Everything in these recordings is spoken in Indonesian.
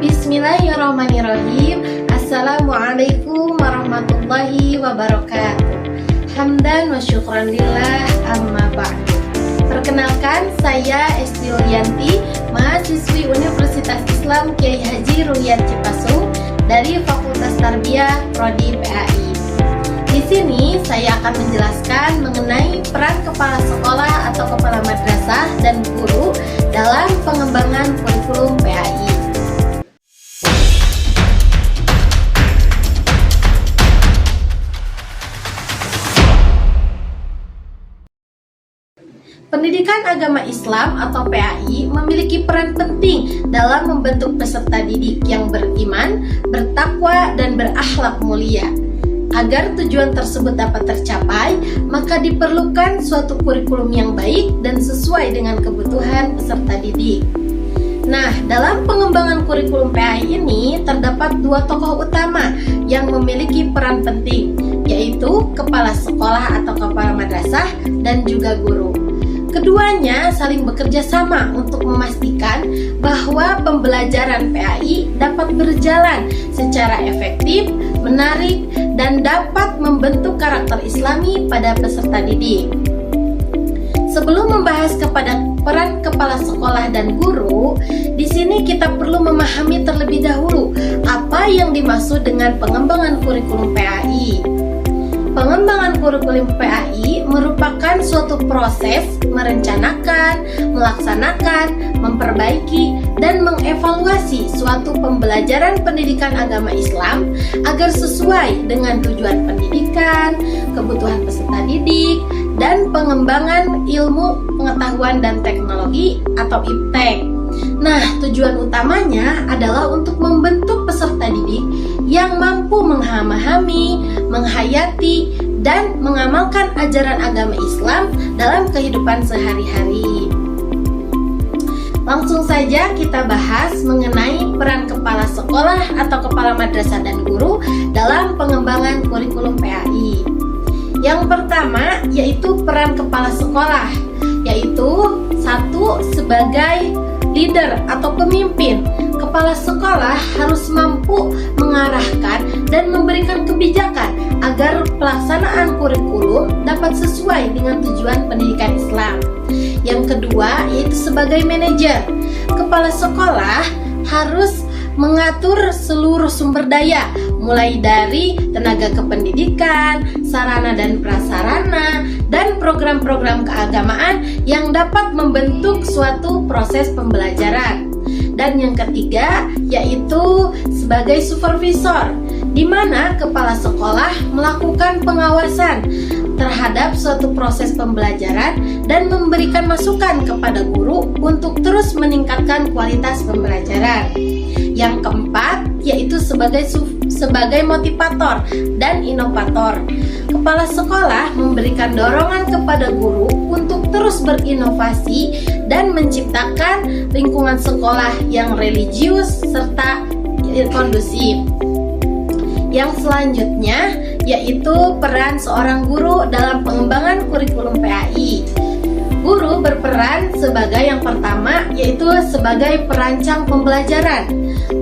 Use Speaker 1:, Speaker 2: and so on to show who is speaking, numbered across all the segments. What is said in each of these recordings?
Speaker 1: Bismillahirrahmanirrahim. Assalamualaikum warahmatullahi wabarakatuh. Hamdan wa syukran lillah, amma ba'du. Perkenalkan, saya Esti Yulianti, mahasiswi Universitas Islam Kiai Haji Ruhyat Cipasung dari Fakultas Tarbiyah Prodi PAI. Di sini saya akan menjelaskan mengenai peran kepala sekolah atau kepala madrasah dan guru dalam pengembangan kurikulum PAI. Pendidikan agama Islam atau PAI memiliki peran penting dalam membentuk peserta didik yang beriman, bertakwa, dan berakhlak mulia. Agar tujuan tersebut dapat tercapai, maka diperlukan suatu kurikulum yang baik dan sesuai dengan kebutuhan peserta didik. Nah, dalam pengembangan kurikulum PAI ini terdapat dua tokoh utama yang memiliki peran penting, yaitu kepala sekolah atau kepala madrasah dan juga guru. Keduanya saling bekerja sama untuk memastikan bahwa pembelajaran PAI dapat berjalan secara efektif, menarik, dan dapat membentuk karakter Islami pada peserta didik. Sebelum membahas kepada peran kepala sekolah dan guru, di sini kita perlu memahami terlebih dahulu apa yang dimaksud dengan pengembangan kurikulum PAI. Pengembangan kurikulum PAI merupakan suatu proses merencanakan, melaksanakan, memperbaiki, dan mengevaluasi suatu pembelajaran pendidikan agama Islam agar sesuai dengan tujuan pendidikan, kebutuhan peserta didik, dan pengembangan ilmu pengetahuan dan teknologi atau IPTEK. Nah, tujuan utamanya adalah untuk membentuk peserta didik yang mampu memahami, menghayati, dan mengamalkan ajaran agama Islam dalam kehidupan sehari-hari. Langsung saja kita bahas mengenai peran kepala sekolah atau kepala madrasah dan guru dalam pengembangan kurikulum PAI. Yang pertama yaitu peran kepala sekolah, yaitu satu, sebagai leader atau pemimpin. Kepala sekolah harus mampu mengarahkan dan memberikan kebijakan agar pelaksanaan kurikulum dapat sesuai dengan tujuan pendidikan Islam. Yang kedua yaitu sebagai manajer. Kepala sekolah harus mengatur seluruh sumber daya, mulai dari tenaga kependidikan, sarana dan prasarana, dan program-program keagamaan yang dapat membentuk suatu proses pembelajaran. Dan yang ketiga yaitu sebagai supervisor, di mana kepala sekolah melakukan pengawasan terhadap suatu proses pembelajaran dan memberikan masukan kepada guru untuk terus meningkatkan kualitas pembelajaran. Yang keempat yaitu sebagai motivator dan inovator. Kepala sekolah memberikan dorongan kepada guru untuk terus berinovasi dan menciptakan lingkungan sekolah yang religius serta kondusif. Yang selanjutnya yaitu peran seorang guru dalam pengembangan kurikulum PAI. Guru berperan sebagai yang pertama yaitu sebagai perancang pembelajaran.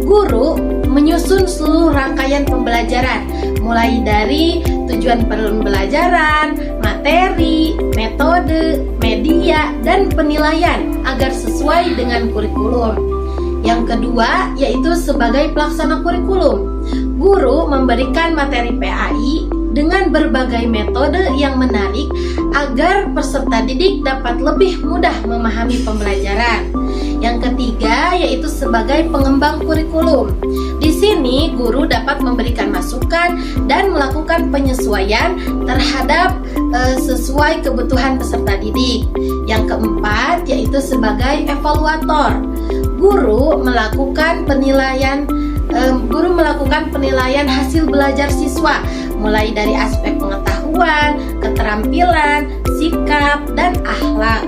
Speaker 1: Guru menyusun seluruh rangkaian pembelajaran, mulai dari tujuan pembelajaran, materi, metode, media, dan penilaian agar sesuai dengan kurikulum. Yang kedua yaitu sebagai pelaksana kurikulum. Guru memberikan materi PAI dengan berbagai metode yang menarik agar peserta didik dapat lebih mudah memahami pembelajaran. Yang ketiga yaitu sebagai pengembang kurikulum. Di sini guru dapat memberikan masukan dan melakukan penyesuaian terhadap sesuai kebutuhan peserta didik. Yang keempat yaitu sebagai evaluator. Guru melakukan penilaian hasil belajar siswa, mulai dari aspek pengetahuan, keterampilan, sikap, dan akhlak.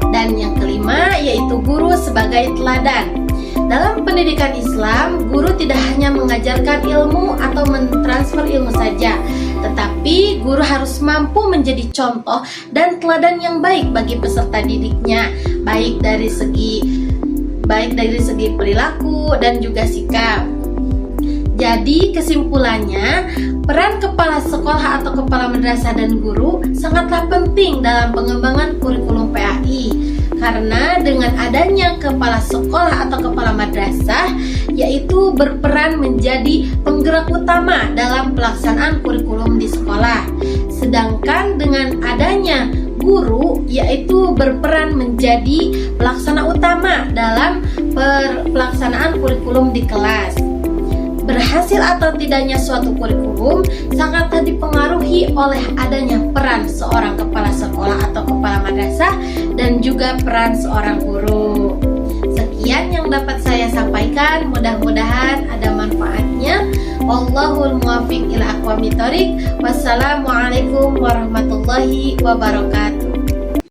Speaker 1: Dan yang kelima yaitu guru sebagai teladan. Dalam pendidikan Islam, guru tidak hanya mengajarkan ilmu atau mentransfer ilmu saja, tetapi guru harus mampu menjadi contoh dan teladan yang baik bagi peserta didiknya, baik dari segi perilaku dan juga sikap. Jadi kesimpulannya, peran kepala sekolah atau kepala madrasah dan guru sangatlah penting dalam pengembangan kurikulum PAI. Karena dengan adanya kepala sekolah atau kepala madrasah, yaitu berperan menjadi penggerak utama dalam pelaksanaan kurikulum di sekolah. Sedangkan dengan adanya guru, yaitu berperan menjadi pelaksana utama dalam pelaksanaan kurikulum di kelas. Berhasil atau tidaknya suatu kurikulum sangatlah dipengaruhi oleh adanya peran seorang kepala sekolah atau kepala madrasah dan juga peran seorang guru. Sekian yang dapat saya sampaikan, mudah-mudahan ada manfaatnya. Wallahul muwaffiq ila aqwamit thoriq. Wassalamualaikum warahmatullahi wabarakatuh.